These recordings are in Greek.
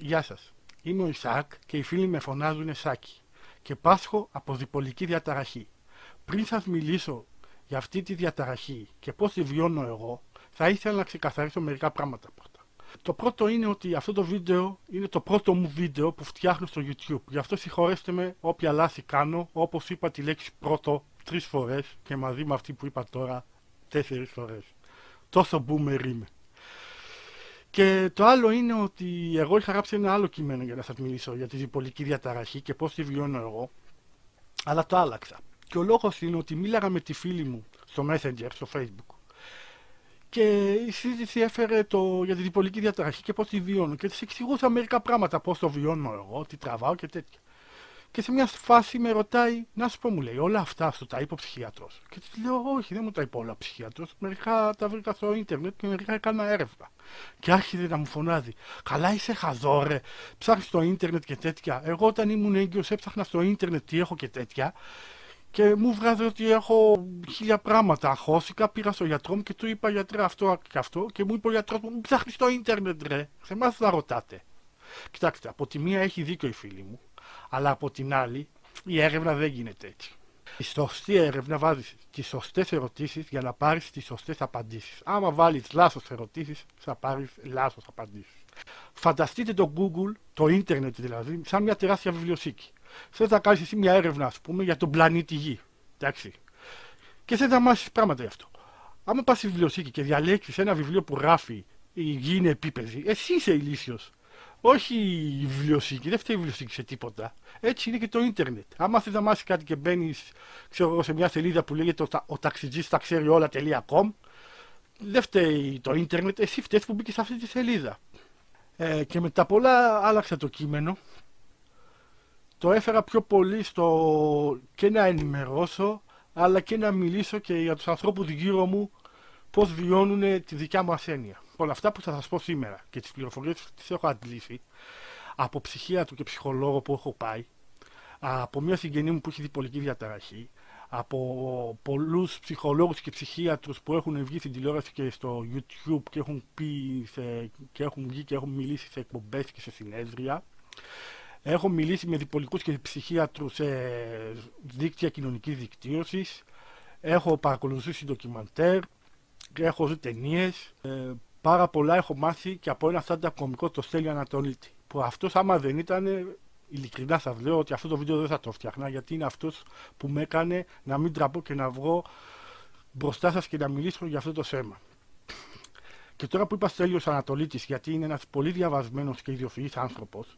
Γεια σας. Είμαι ο Ισαάκ και οι φίλοι με φωνάζουν Σάκη και πάσχω από διπολική διαταραχή. Πριν σας μιλήσω για αυτή τη διαταραχή και πώς τη βιώνω εγώ, θα ήθελα να ξεκαθαρίσω μερικά πράγματα πρώτα. Το πρώτο είναι ότι αυτό το βίντεο είναι το πρώτο μου βίντεο που φτιάχνω στο YouTube. Γι' αυτό συγχωρέστε με όποια λάθη κάνω, όπως είπα τη λέξη πρώτο 3 φορές και μαζί με αυτή που είπα τώρα 4 φορές. Τόσο boomer είμαι. Και το άλλο είναι ότι εγώ είχα γράψει ένα άλλο κείμενο για να σας μιλήσω για τη διπολική διαταραχή και πώς τη βιώνω εγώ, αλλά το άλλαξα. Και ο λόγος είναι ότι μίλαγα με τη φίλη μου στο Messenger, στο Facebook, και η συζήτηση έφερε για τη διπολική διαταραχή και πώς τη βιώνω και της εξηγούσα μερικά πράγματα, πώς το βιώνω εγώ, τι τραβάω και τέτοια. Και σε μια φάση με ρωτάει, να σου πω, μου λέει, όλα αυτά σου τα είπε ο ψυχίατρος? Και της λέω, όχι, δεν μου τα είπε όλα ο ψυχίατρος. Μερικά τα βρήκα στο ίντερνετ και μερικά έκανα έρευνα. Και άρχισε να μου φωνάζει, καλά είσαι χαζό ρε, ψάχνεις στο ίντερνετ και τέτοια. Εγώ όταν ήμουν έγκυος έψαχνα στο ίντερνετ τι έχω και τέτοια. Και μου βγάζει ότι έχω 1000 πράγματα. Αγχώθηκα, πήγα στο γιατρό μου και του είπα, γιατρέ, αυτό και αυτό. Και μου είπε ο γιατρός μου, ψάχνεις στο ίντερνετ ρε, σε εμάς θα ρωτάτε. Κοιτάξτε, από τη μία έχει δίκιο η φίλη μου. Αλλά από την άλλη, η έρευνα δεν γίνεται έτσι. Η σωστή έρευνα βάζει τις σωστές ερωτήσεις για να πάρεις τις σωστές απαντήσεις. Άμα βάλεις λάθος ερωτήσεις, θα πάρεις λάθος απαντήσεις. Φανταστείτε το Google, το ίντερνετ δηλαδή, σαν μια τεράστια βιβλιοθήκη. Θες να κάνεις εσύ μια έρευνα, ας πούμε, για τον πλανήτη Γη. Εντάξει. Και θες να μάθεις πράγματα γι' αυτό. Άμα πας στη βιβλιοθήκη και διαλέξεις ένα βιβλίο που γράφει η Γη είναι επίπεδη, εσύ είσαι ηλίθιος. Όχι η βιβλιοθήκη, δεν φταίει η βιβλιοθήκη σε τίποτα. Έτσι είναι και το ίντερνετ. Άμα θες να μάθεις κάτι και μπαίνεις, ξέρω, σε μια σελίδα που λέγεται ο ταξιτζής τα ξέρει όλα.com, δεν φταίει το ίντερνετ, εσύ φταίς που μπήκες σε αυτή τη σελίδα. Και με τα πολλά άλλαξα το κείμενο. Το έφερα πιο πολύ και να ενημερώσω, αλλά και να μιλήσω και για τους ανθρώπους γύρω μου πώς βιώνουν τη δικιά μου ασθένεια. Όλα αυτά που θα σας πω σήμερα και τις πληροφορίες που τις έχω αντλήσει από ψυχίατρο και ψυχολόγο που έχω πάει, από μια συγγενή μου που έχει διπολική διαταραχή, από πολλούς ψυχολόγους και ψυχίατρους που έχουν βγει στην τηλεόραση και στο YouTube και έχουν βγει και έχουν μιλήσει σε εκπομπές και σε συνέδρια. Έχω μιλήσει με διπολικούς και ψυχίατρους σε δίκτυα κοινωνικής δικτύωσης. Έχω παρακολουθήσει ντοκιμαντέρ, έχω δει ταινίες. Πάρα πολλά έχω μάθει και από ένα stand-up κωμικό, το Στέλιο Ανατολίτη. Που αυτός, άμα δεν ήταν, ειλικρινά σας λέω ότι αυτό το βίντεο δεν θα το φτιάχνα, γιατί είναι αυτός που με έκανε να μην τραπώ και να βγω μπροστά σας και να μιλήσω για αυτό το θέμα. Και τώρα που είπα Στέλιος Ανατολίτης, γιατί είναι ένας πολύ διαβασμένος και ιδιοφυής άνθρωπος,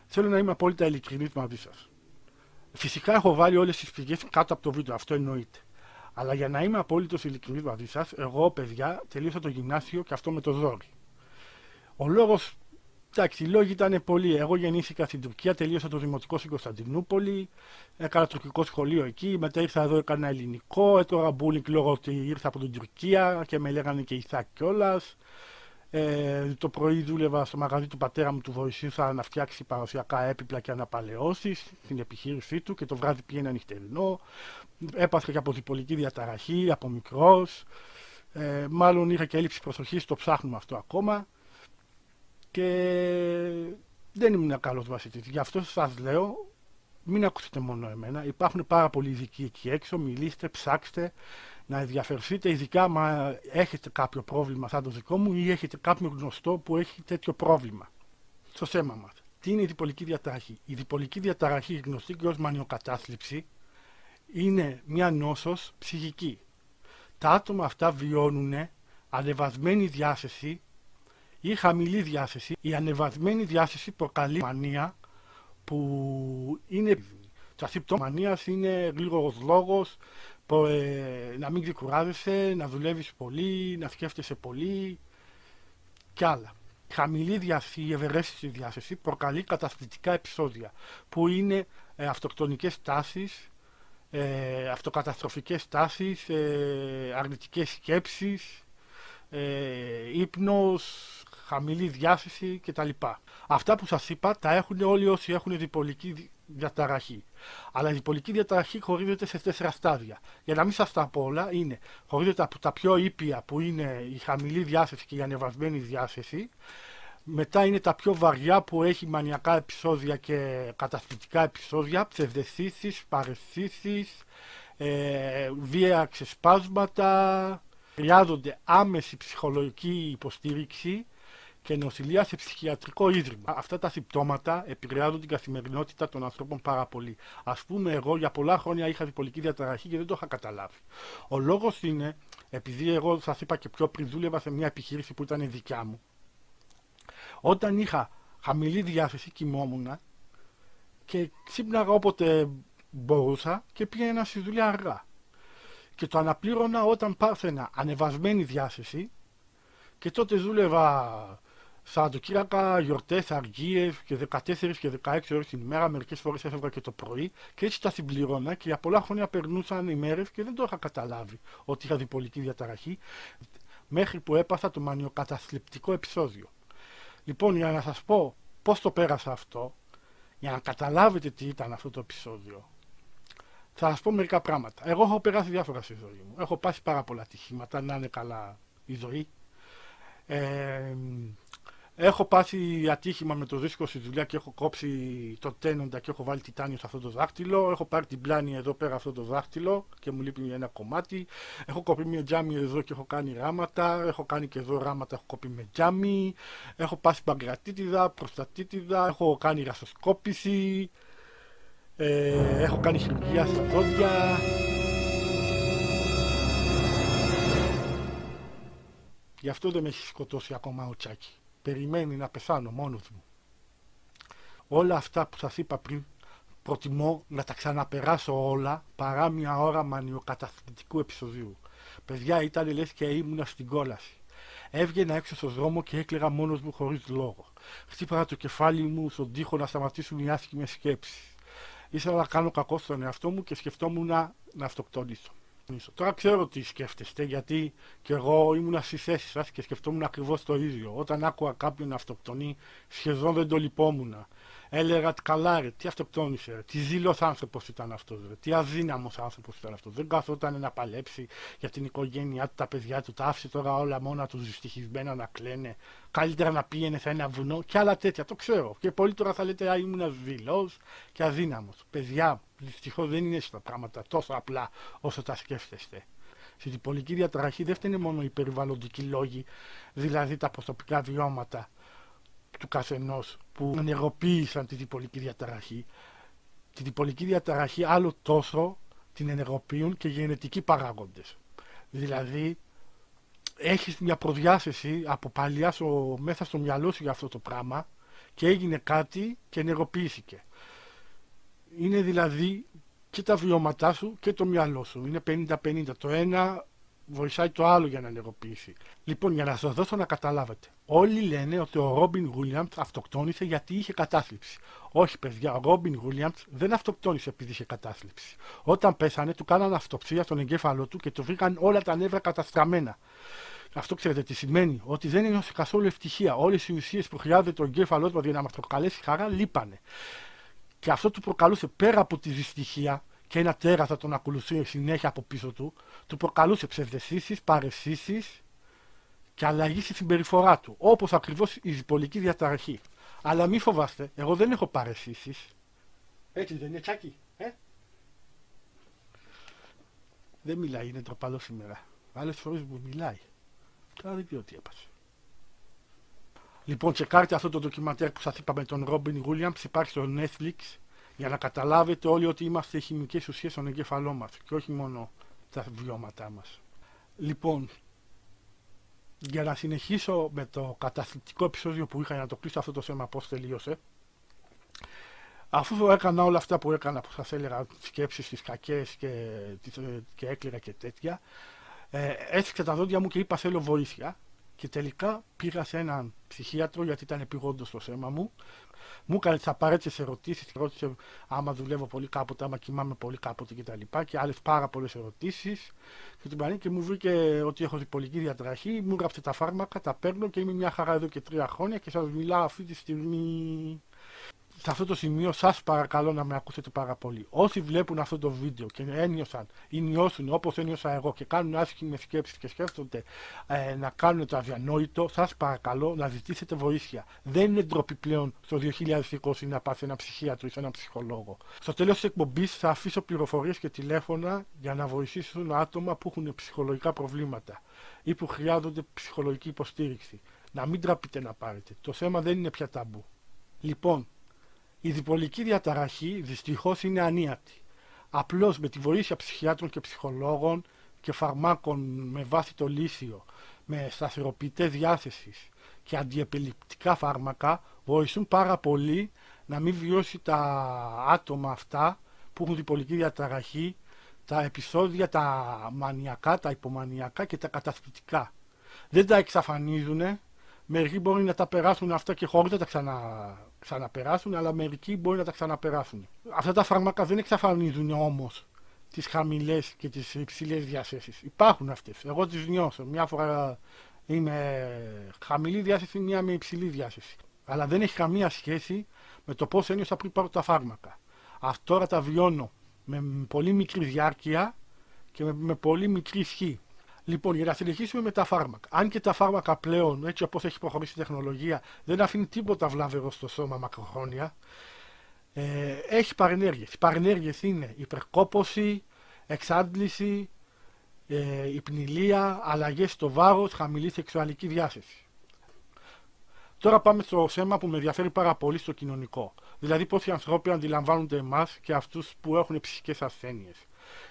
θέλω να είμαι απόλυτα ειλικρινής μαζί σας. Φυσικά έχω βάλει όλες τις πηγές κάτω από το βίντεο, αυτό εννοείται. Αλλά για να είμαι απόλυτος ειλικρινής μαζί σας, εγώ, παιδιά, τελείωσα το γυμνάσιο και αυτό με το ζόρι. Ο λόγος, εντάξει, οι λόγοι ήταν πολλοί. Εγώ γεννήθηκα στην Τουρκία, τελείωσα το δημοτικό στην Κωνσταντινούπολη, έκανα τουρκικό σχολείο εκεί, μετά ήρθα εδώ, έκανα ελληνικό, έτρωγα μπούλινγκ λόγω ότι ήρθα από την Τουρκία και με λέγανε και Ισάκ κιόλας. Το πρωί δούλευα στο μαγαζί του πατέρα μου, του βοηθούσα να φτιάξει παραδοσιακά έπιπλα και αναπαλαιώσεις στην επιχείρησή του και το βράδυ πήγαινα νυχτερινό. Έπαθα και από διπολική διαταραχή, από μικρός. Μάλλον είχα και έλλειψη προσοχής, το ψάχνουμε αυτό ακόμα. Και δεν ήμουν καλός μαθητής. Γι' αυτό σας λέω, μην ακούσετε μόνο εμένα. Υπάρχουν πάρα πολλοί ειδικοί εκεί έξω. Μιλήστε, ψάξτε, να ενδιαφερθείτε, ειδικά άμα έχετε κάποιο πρόβλημα σαν το δικό μου ή έχετε κάποιο γνωστό που έχει τέτοιο πρόβλημα. Στο θέμα μας. Τι είναι η διπολική διαταραχή? Η διπολική διαταραχή, γνωστή και ως μανιοκατάθλιψη, είναι μια νόσος ψυχική. Τα άτομα αυτά βιώνουν ανεβασμένη διάθεση ή χαμηλή διάθεση. Η ανεβασμένη διάθεση προκαλεί μανία που είναι... Τα συμπτώματα μανίας είναι γρήγορος λόγος, να μην ξεκουράζεσαι, να δουλεύεις πολύ, να σκέφτεσαι πολύ και άλλα. Χαμηλή διάθεση, η ευεραίσθητη διάθεση προκαλεί καταθλιπτικά επεισόδια που είναι αυτοκτονικές τάσεις, αυτοκαταστροφικές τάσεις, αρνητικές σκέψεις, ύπνος, χαμηλή διάθεση κτλ. Αυτά που σας είπα τα έχουν όλοι όσοι έχουν διπολική διαταραχή. Αλλά η διπολική διαταραχή χωρίζεται σε 4 στάδια. Για να μην σας τα πω όλα, χωρίζεται από τα πιο ήπια που είναι η χαμηλή διάθεση και η ανεβασμένη διάθεση, Μετά είναι τα πιο βαριά που έχει μανιακά επεισόδια και καταθλιπτικά επεισόδια, ψευδαισθήσεις, παραισθήσεις, βία ξεσπάσματα. Χρειάζονται άμεση ψυχολογική υποστήριξη και νοσηλεία σε ψυχιατρικό ίδρυμα. Αυτά τα συμπτώματα επηρεάζουν την καθημερινότητα των ανθρώπων πάρα πολύ. Ας πούμε, εγώ για πολλά χρόνια είχα διπολική διαταραχή και δεν το είχα καταλάβει. Ο λόγος είναι, επειδή εγώ σας είπα και πιο πριν, δούλευα σε μια επιχείρηση που ήταν δικιά μου. Όταν είχα χαμηλή διάθεση, κοιμόμουν και ξύπναγα όποτε μπορούσα και πήγαινα στη δουλειά αργά. Και το αναπλήρωνα όταν πάθαινα ανεβασμένη διάθεση και τότε δούλευα Σαββατοκύριακα, γιορτές, αργίες και 14 και 16 ώρες την ημέρα, μερικές φορές έφευγα και το πρωί και έτσι τα συμπληρώνα και για πολλά χρόνια περνούσαν οι μέρες και δεν το είχα καταλάβει ότι είχα διπολική διαταραχή μέχρι που έπαθα το μανιοκαταθλιπτικό επεισόδιο. Λοιπόν, για να σας πω πώς το πέρασα αυτό, για να καταλάβετε τι ήταν αυτό το επεισόδιο, θα σας πω μερικά πράγματα. Εγώ έχω περάσει διάφορα στη ζωή μου. Έχω πάσει πάρα πολλά ατυχήματα, να είναι καλά η ζωή. Έχω πάσει ατύχημα με το δίσκο στη δουλειά και έχω κόψει το τένοντα και έχω βάλει τιτάνιο σε αυτό το δάχτυλο. Έχω πάρει την πλάνη εδώ πέρα αυτό το δάχτυλο και μου λείπει ένα κομμάτι. Έχω κοπεί μια τζάμι εδώ και έχω κάνει ράματα. Έχω κάνει και εδώ ράματα, έχω κοπεί με τζάμι. Έχω πάσει παγκρατίτιδα, προστατίτιδα. Έχω κάνει ρασοσκόπηση. Έχω κάνει χειρουργία στα δόντια. Γι' αυτό δεν με έχει σκοτώσει ακόμα ο Τσάκη. Περιμένει να πεθάνω μόνος μου. Όλα αυτά που σας είπα πριν, προτιμώ να τα ξαναπεράσω όλα παρά μια ώρα μανιοκαταθλιπτικού επεισοδίου. Παιδιά, ήταν λες και ήμουνα στην κόλαση. Έβγαινα έξω στον δρόμο και έκλαιγα μόνος μου χωρίς λόγο. Χτύπαγα το κεφάλι μου στον τοίχο να σταματήσουν οι άσχημες σκέψεις. Ήθελα να κάνω κακό στον εαυτό μου και σκεφτόμουν να αυτοκτονήσω. Τώρα ξέρω τι σκέφτεστε, γιατί και εγώ ήμουν στη θέση σας και σκεφτόμουν ακριβώς το ίδιο. Όταν άκουγα κάποιον να αυτοκτονεί, σχεδόν δεν το λυπόμουν. Έλεγα καλά ρε, τι αυτοκτόνησε, ρε, τι ζήλος άνθρωπος ήταν αυτός, ρε, τι αδύναμος άνθρωπος ήταν αυτός. Δεν καθόταν να παλέψει για την οικογένειά του, τα παιδιά του, τα άφησε τώρα όλα μόνα του δυστυχισμένα να κλαίνε. Καλύτερα να πήγαινε σε ένα βουνό και άλλα τέτοια, το ξέρω. Και πολλοί τώρα θα λέτε α, ήμουν ζήλος και αδύναμος. Παιδιά, δυστυχώς δεν είναι στα πράγματα τόσο απλά όσο τα σκέφτεστε. Στη διπολική διαταραχή δεν φταίνε μόνο οι περιβαλλοντικοί λόγοι, δηλαδή τα προσωπικά βιώματα του καθενός που ενεργοποίησαν τη διπολική διαταραχή. Τη διπολική διαταραχή άλλο τόσο την ενεργοποιούν και γενετικοί παράγοντες. Δηλαδή έχεις μια προδιάθεση από παλιά μέσα στο μυαλό σου για αυτό το πράγμα και έγινε κάτι και ενεργοποιήθηκε. Είναι δηλαδή και τα βιώματά σου και το μυαλό σου. Είναι 50-50. Το ένα βοηθάει το άλλο για να ενεργοποιήσει. Λοιπόν, για να σας δώσω να καταλάβετε. Όλοι λένε ότι ο Ρόμπιν Γουίλιαμς αυτοκτόνησε γιατί είχε κατάθλιψη. Όχι, παιδιά, ο Ρόμπιν Γουίλιαμς δεν αυτοκτόνησε επειδή είχε κατάθλιψη. Όταν πέθανε, του κάνανε αυτοψία στον εγκέφαλό του και του βρήκαν όλα τα νεύρα καταστραμμένα. Αυτό ξέρετε τι σημαίνει? Ότι δεν είναι καθόλου ευτυχία. Όλες οι ουσίες που χρειάζεται ο εγκέφαλός μας για να μας προκαλέσει χαρά λείπανε. Και αυτό του προκαλούσε πέρα από τη δυστυχία και ένα τέρας θα τον ακολουθεί συνέχεια από πίσω του, του προκαλούσε ψευδαισθήσεις, παραισθήσεις και αλλαγή στη συμπεριφορά του, όπως ακριβώς η διπολική διαταραχή. Αλλά μη φοβάστε, εγώ δεν έχω παραισθήσεις. Έτσι δεν είναι, Τσάκη, Δεν μιλάει, είναι τροπαλό σήμερα. Άλλες φορές μου μιλάει. Τώρα δεν ξέρω τι έπασε. Λοιπόν, τσεκάρτε αυτό το ντοκιμαντέρ που σας είπα με τον Ρόμπιν Γουίλιαμς, υπάρχει στο Netflix, για να καταλάβετε όλοι ότι είμαστε χημικές ουσίες στον εγκέφαλό μας και όχι μόνο τα βιώματά μας. Λοιπόν, για να συνεχίσω με το καταθλιπτικό επεισόδιο που είχα, για να το κλείσω αυτό το θέμα πώς τελείωσε, αφού έκανα όλα αυτά που έκανα, που σας έλεγα, σκέψεις τις κακές και έκλαιγα και τέτοια, έσφιξα τα δόντια μου και είπα θέλω βοήθεια. Και τελικά πήγα σε έναν ψυχίατρο γιατί ήταν επειγόντως το θέμα μου. Μου έκανε τις απαραίτητες ερωτήσεις, ρώτησε άμα δουλεύω πολύ κάποτε, άμα κοιμάμαι πολύ κάποτε κτλ. Και άλλες πάρα πολλές ερωτήσεις. Και την πανίκη μου βρήκε ότι έχω διπολική διαταραχή, μου γράψε τα φάρμακα, τα παίρνω και είμαι μια χαρά εδώ και 3 χρόνια και σας μιλάω αυτή τη στιγμή. σε αυτό το σημείο σας παρακαλώ να με ακούσετε πάρα πολύ. Όσοι βλέπουν αυτό το βίντεο και ένιωσαν ή νιώσουν όπως ένιωσα εγώ και κάνουν άσχημες σκέψεις και σκέφτονται να κάνουν το αδιανόητο, σας παρακαλώ να ζητήσετε βοήθεια. Δεν είναι ντροπή πλέον στο 2020 να πας σε ένα ψυχίατρο ή σε έναν ψυχολόγο. Στο τέλος της εκπομπής θα αφήσω πληροφορίες και τηλέφωνα για να βοηθήσουν άτομα που έχουν ψυχολογικά προβλήματα ή που χρειάζονται ψυχολογική υποστήριξη. Να μην τραπείτε να πάρετε. Το θέμα δεν είναι πια ταμπού. Λοιπόν, η διπολική διαταραχή δυστυχώς είναι ανίατη. Απλώς με τη βοήθεια ψυχιάτρων και ψυχολόγων και φαρμάκων με βάση το λύθιο, με σταθεροποιητές διάθεσης και αντιεπιληπτικά φάρμακα βοηθούν πάρα πολύ να μην βιώσει τα άτομα αυτά που έχουν διπολική διαταραχή τα επεισόδια τα μανιακά, τα υπομανιακά και τα κατασπιτικά. Δεν τα εξαφανίζουν. Μερικοί μπορεί να τα περάσουν αυτά και χωρίς να τα ξαναπεράσουν, αλλά μερικοί μπορεί να τα ξαναπεράσουν. Αυτά τα φάρμακα δεν εξαφανίζουν όμως τις χαμηλές και τις υψηλές διαθέσεις. Υπάρχουν αυτές. Εγώ τις νιώσω. Μια φορά είμαι χαμηλή διάθεση, μια με υψηλή διάθεση. Αλλά δεν έχει καμία σχέση με το πώς ένιωσα πριν πάρω τα φάρμακα. Αυτό τώρα τα βιώνω με πολύ μικρή διάρκεια και με πολύ μικρή ισχύ. Λοιπόν, για να συνεχίσουμε με τα φάρμακα. Αν και τα φάρμακα πλέον, έτσι όπως έχει προχωρήσει η τεχνολογία, δεν αφήνει τίποτα βλάβερο στο σώμα μακροχρόνια, έχει παρενέργειες. Οι παρενέργειες είναι υπερκόπωση, εξάντληση, υπνηλία, αλλαγές στο βάρος, χαμηλή σεξουαλική διάθεση. Τώρα πάμε στο θέμα που με ενδιαφέρει πάρα πολύ, στο κοινωνικό. Δηλαδή πώς οι ανθρώποι αντιλαμβάνονται εμάς και αυτούς που έχουν ψυχικές ασθένειες.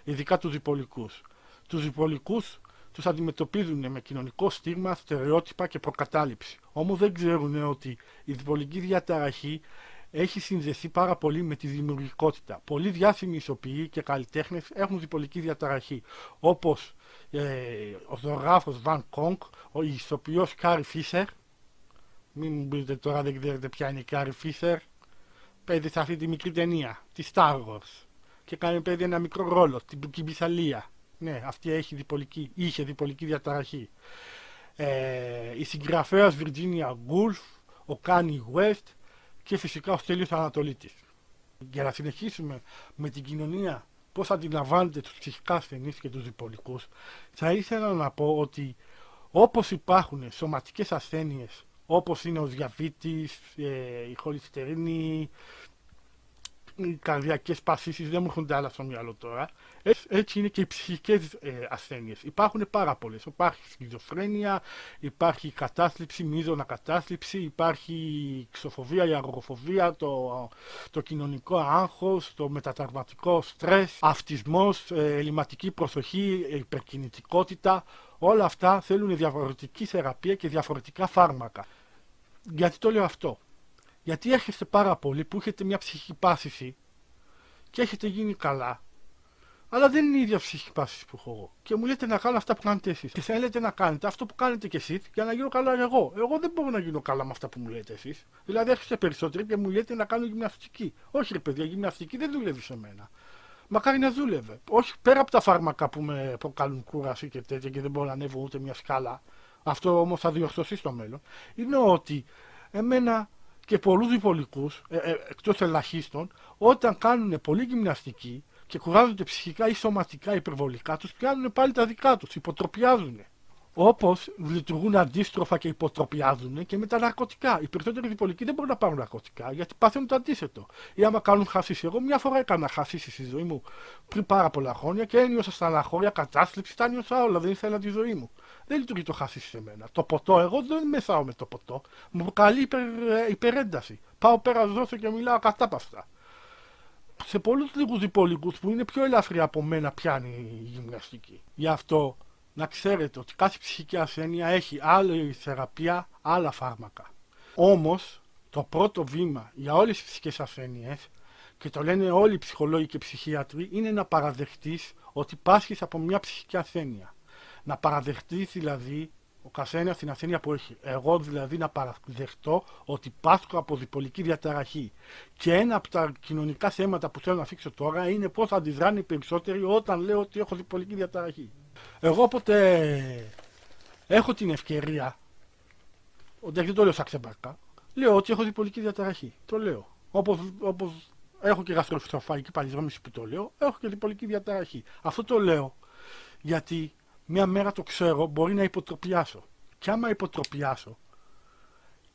Ειδικά τους διπολικούς. Τους διπολικούς τους αντιμετωπίζουν με κοινωνικό στίγμα, στερεότυπα και προκατάληψη. Όμως δεν ξέρουν ότι η διπολική διαταραχή έχει συνδεθεί πάρα πολύ με τη δημιουργικότητα. Πολλοί διάσημοι ηθοποιοί και καλλιτέχνες έχουν διπολική διαταραχή. Όπως ο ζωγράφος Βαν Κόγκ, ο ηθοποιός Κάρι Φίσερ. Μην μου πείτε τώρα δεν ξέρετε ποια είναι η Κάρι Φίσερ. Παίζει σε αυτή τη μικρή ταινία, τη Star Wars. Και παίζει ένα μικρό ρόλο, την Κυμπισαλία. Ναι, αυτή είχε διπολική διαταραχή. Η συγγραφέας Virginia Woolf, ο Kanye West και φυσικά ο Στέλιος Ανατολίτης. Για να συνεχίσουμε με την κοινωνία, πώς αντιλαμβάνεται τους ψυχικά ασθενείς και τους διπολικούς, θα ήθελα να πω ότι όπως υπάρχουν σωματικές ασθένειες, όπως είναι ο διαβήτης, η χολυστερίνη, οι καρδιακές παθήσεις, δεν μου έρχονται άλλα στο μυαλό τώρα. Έτσι είναι και οι ψυχικές ασθένειες. Υπάρχουν πάρα πολλές. Υπάρχει σχιζοφρένεια, υπάρχει κατάθλιψη, μείζωνα κατάθλιψη, υπάρχει ξοφοβία, η αγοροφοβία, το κοινωνικό άγχος, το μετατραυματικό στρες, αυτισμός, ελλειμματική προσοχή, υπερκινητικότητα. Όλα αυτά θέλουν διαφορετική θεραπεία και διαφορετικά φάρμακα. Γιατί το λέω αυτό? Γιατί έρχεστε πάρα πολύ που έχετε μια ψυχική πάθηση και έχετε γίνει καλά, αλλά δεν είναι η ίδια ψυχική πάθηση που έχω εγώ. Και μου λέτε να κάνω αυτά που κάνετε εσείς. Και θέλετε να κάνετε αυτό που κάνετε κι εσείς για να γίνω καλά εγώ. Εγώ δεν μπορώ να γίνω καλά με αυτά που μου λέτε εσείς. Δηλαδή έρχεστε περισσότεροι και μου λέτε να κάνω γυμναστική. Όχι ρε παιδιά, γυμναστική δεν δουλεύει σε μένα. Μακάρι να δούλευε. Όχι πέρα από τα φάρμακα που με προκαλούν κούραση και τέτοια και δεν μπορώ να ανέβω ούτε μια σκάλα. Αυτό όμως θα διορθωθεί στο μέλλον. Είναι ότι εμένα και πολλούς διπολικούς, εκτός ελαχίστων, όταν κάνουν πολύ γυμναστική και κουράζονται ψυχικά ή σωματικά υπερβολικά, τους πιάνουν πάλι τα δικά τους, υποτροπιάζουν. Όπως λειτουργούν αντίστροφα και υποτροπιάζουν και με τα ναρκωτικά. Οι περισσότεροι διπολικοί δεν μπορούν να πάρουν ναρκωτικά γιατί παθαίνουν το αντίθετο. Ή άμα κάνουν χασίση. Εγώ μια φορά έκανα χασίση στη ζωή μου πριν πάρα πολλά χρόνια και ένιωσα στα αναχώρια κατάθλιψη, τα νιώσα όλα. Δεν ήθελα τη ζωή μου. Δεν λειτουργεί το χασίση σε μένα. Το ποτό, εγώ δεν μεσάω με το ποτό. Μου προκαλεί υπερένταση. Πάω πέρα, δώσω και μιλάω ακατάπαυστα. Σε πολλούς λίγους διπολικούς που είναι πιο ελαφριά από μένα πιάνει η γυμναστική. Γι' αυτό να ξέρετε ότι κάθε ψυχική ασθένεια έχει άλλη θεραπεία, άλλα φάρμακα. Όμως, το πρώτο βήμα για όλες τις ψυχικές ασθένειες, και το λένε όλοι οι ψυχολόγοι και ψυχίατροι, είναι να παραδεχτείς ότι πάσχεις από μια ψυχική ασθένεια. Να παραδεχτείς δηλαδή ο καθένας την ασθένεια που έχει. Εγώ δηλαδή να παραδεχτώ ότι πάσχω από διπολική διαταραχή. Και ένα από τα κοινωνικά θέματα που θέλω να θίξω τώρα είναι πώς αντιδράνε οι περισσότεροι όταν λέω ότι έχω διπολική διαταραχή. Εγώ όποτε έχω την ευκαιρία, δεν το λέω σαν ξεμπαρκά, λέω ότι έχω διπολική διαταραχή. Το λέω. Όπως έχω και γαστροεσοφαγική παλινδρόμηση που το λέω, έχω και διπολική διαταραχή. Αυτό το λέω γιατί μια μέρα το ξέρω μπορεί να υποτροπιάσω. Και άμα υποτροπιάσω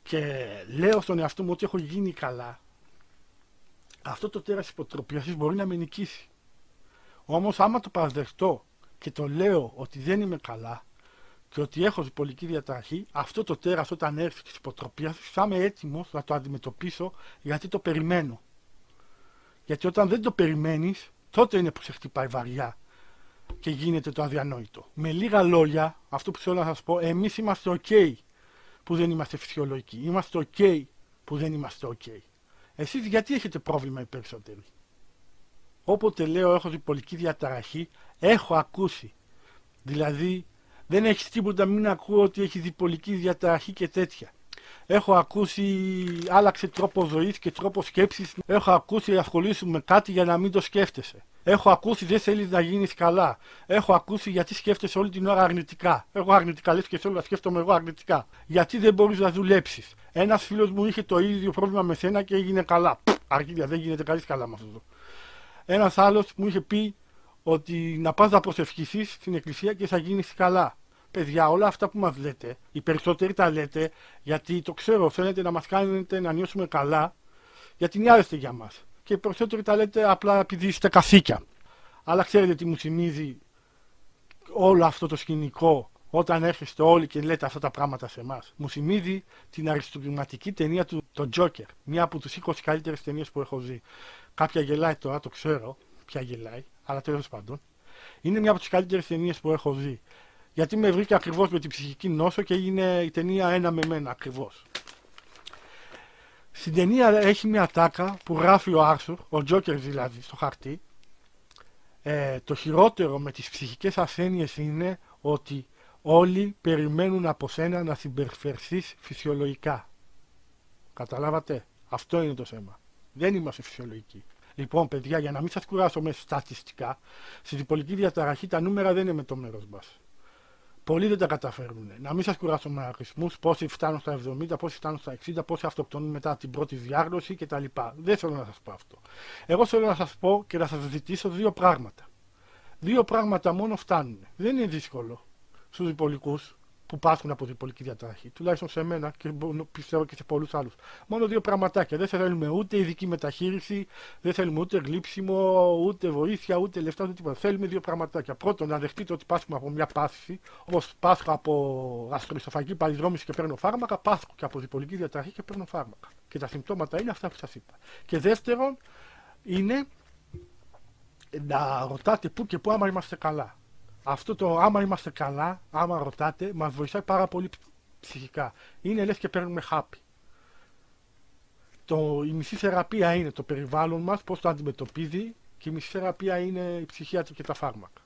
και λέω στον εαυτό μου ότι έχω γίνει καλά, αυτό το τέρας υποτροπίασης μπορεί να με νικήσει. Όμως άμα το παραδεχτώ και το λέω ότι δεν είμαι καλά και ότι έχω διπολική διαταραχή, αυτό το τέρας όταν έρθει της υποτροπίασης θα είμαι έτοιμος να το αντιμετωπίσω, γιατί το περιμένω. Γιατί όταν δεν το περιμένεις, τότε είναι που σε χτυπάει βαριά και γίνεται το αδιανόητο. Με λίγα λόγια, αυτό που θέλω να σας πω, εμείς είμαστε ok που δεν είμαστε φυσιολογικοί. Είμαστε ok που δεν είμαστε ok. Εσείς γιατί έχετε πρόβλημα οι περισσότεροι? Όποτε λέω έχω διπολική διαταραχή, έχω ακούσει. Δηλαδή, δεν έχεις τίποτα, μην ακούω ότι έχει διπολική διαταραχή και τέτοια. Έχω ακούσει άλλαξε τρόπο ζωής και τρόπο σκέψης. Έχω ακούσει ασχολήσου με κάτι για να μην το σκέφτεσαι. Έχω ακούσει δεν θέλεις να γίνεις καλά. Έχω ακούσει γιατί σκέφτεσαι όλη την ώρα αρνητικά. Εγώ αρνητικά λες και θέλω να σκέφτομαι εγώ αρνητικά. Γιατί δεν μπορείς να δουλέψεις. Ένας φίλος μου είχε το ίδιο πρόβλημα με σένα και έγινε καλά. Αρχίδια, δεν γίνεται κανείς καλά με αυτό. Ένας άλλος μου είχε πει ότι να πας να προσευχηθείς στην εκκλησία και θα γίνεις καλά. Παιδιά, όλα αυτά που μας λέτε, οι περισσότεροι τα λέτε γιατί το ξέρω, θέλετε να μας κάνετε να νιώσουμε καλά, γιατί νοιάζεστε για μας. Και οι περισσότεροι τα λέτε απλά επειδή είστε καθήκια. Αλλά ξέρετε τι μου θυμίζει όλο αυτό το σκηνικό όταν έρχεστε όλοι και λέτε αυτά τα πράγματα σε εμάς? Μου θυμίζει την αριστοκρατική ταινία του το Joker, μία από τους 20 καλύτερες ταινίες που έχω δει. Κάποια γελάει τώρα, το ξέρω ποια γελάει, αλλά τέλος πάντων. Είναι μία από τις καλύτερες ταινίες που έχω δει. Γιατί με βρήκε ακριβώς με την ψυχική νόσο και έγινε η ταινία ένα με μένα ακριβώς. Στην ταινία έχει μια τάκα που γράφει ο Άρθουρ, ο Τζόκερ δηλαδή, στο χαρτί. Το χειρότερο με τις ψυχικές ασθένειες είναι ότι όλοι περιμένουν από σένα να συμπεριφερθείς φυσιολογικά. Καταλάβατε? Αυτό είναι το θέμα. Δεν είμαστε φυσιολογικοί. Λοιπόν, παιδιά, για να μην σας κουράσω με στατιστικά, στη διπολική διαταραχή τα νούμερα δεν είναι με το μέρος μας. Πολλοί δεν τα καταφέρνουν. Να μην σας κουράσω με αριθμούς, πόσοι φτάνουν στα 70, πόσοι φτάνουν στα 60, πόσοι αυτοκτονούν μετά την πρώτη διάγνωση κτλ. Δεν θέλω να σας πω αυτό. Εγώ θέλω να σας πω και να σας ζητήσω δύο πράγματα. Δύο πράγματα μόνο φτάνουν. Δεν είναι δύσκολο στους διπολικούς που πάσχουν από διπολική διαταραχή. Τουλάχιστον σε μένα και πιστεύω και σε πολλούς άλλους. Μόνο δύο πραγματάκια. Δεν θέλουμε ούτε ειδική μεταχείριση, δεν θέλουμε ούτε γλύψιμο, ούτε βοήθεια, ούτε λεφτά, ούτε τίποτα. Θέλουμε δύο πραγματάκια. Πρώτον, να δεχτείτε ότι πάσχουμε από μια πάθηση, όπως πάσχω από γαστροεσοφαγική παλινδρόμηση και παίρνω φάρμακα, πάσχω και από διπολική διαταραχή και παίρνω φάρμακα. Και τα συμπτώματα είναι αυτά που σας είπα. Και δεύτερον, είναι να ρωτάτε πού και πού άμα είμαστε καλά. Αυτό το άμα είμαστε καλά, άμα ρωτάτε, μας βοηθάει πάρα πολύ ψυχικά. Είναι λες και παίρνουμε χάπι. Η μισή θεραπεία είναι το περιβάλλον μας, πώς το αντιμετωπίζει, και η μισή θεραπεία είναι η ψυχίατρη και τα φάρμακα.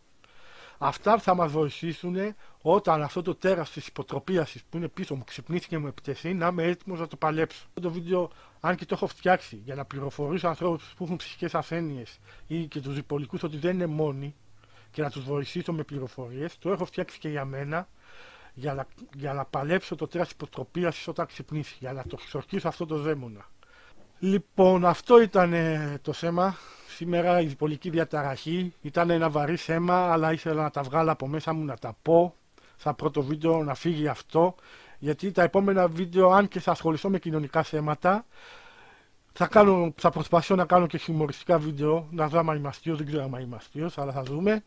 Αυτά θα μας βοηθήσουν όταν αυτό το τέρας της υποτροπίασης που είναι πίσω μου ξυπνήσει και μου επιτεθεί, να είμαι έτοιμος να το παλέψω. Αυτό το βίντεο, αν και το έχω φτιάξει για να πληροφορήσω ανθρώπους που έχουν ψυχικές ασθένειες ή και τους διπολικούς ότι δεν είναι μόνοι, και να τους βοηθήσω με πληροφορίες, το έχω φτιάξει και για μένα, για να παλέψω το τέρας υποτροπίασης όταν ξυπνήσει, για να το ξορκίσω αυτό το δαίμονα. Λοιπόν, αυτό ήταν το θέμα. Σήμερα η διπολική διαταραχή ήταν ένα βαρύ θέμα, αλλά ήθελα να τα βγάλω από μέσα μου να τα πω. Στα πρώτο βίντεο να φύγει αυτό, γιατί τα επόμενα βίντεο, αν και θα ασχοληθώ με κοινωνικά θέματα, θα προσπαθήσω να κάνω και χιουμοριστικά βίντεο, να δω άμα είμαι αστείος, δεν ξέρω άμα είμαι αστείος, αλλά θα δούμε.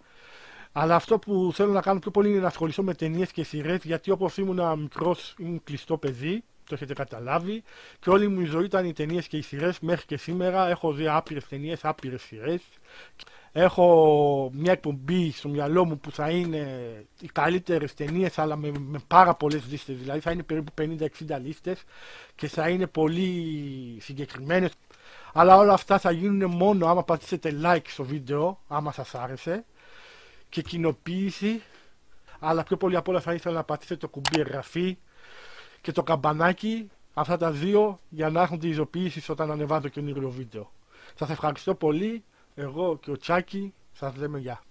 Αλλά αυτό που θέλω να κάνω πιο πολύ είναι να ασχοληθώ με ταινίες και σειρές, γιατί όπως ήμουν μικρός ήμουν κλειστό παιδί, το έχετε καταλάβει, και όλη μου η ζωή ήταν οι ταινίες και οι σειρές μέχρι και σήμερα. Έχω δει άπειρες ταινίες, άπειρες σειρές. Έχω μια εκπομπή στο μυαλό μου που θα είναι οι καλύτερες ταινίες, αλλά με πάρα πολλές λίστες. Δηλαδή θα είναι περίπου 50-60 λίστες και θα είναι πολύ συγκεκριμένες. Αλλά όλα αυτά θα γίνουν μόνο άμα πατήσετε like στο βίντεο, άμα σας άρεσε, και κοινοποίηση. Αλλά πιο πολύ απ' όλα θα ήθελα να πατήσετε το κουμπί εγγραφή και το καμπανάκι, αυτά τα δύο, για να έχουν τη ειδοποίηση όταν ανεβάζω καινούριο βίντεο. Σας ευχαριστώ πολύ. Εγώ και ο Τσάκη σας λέμε γεια.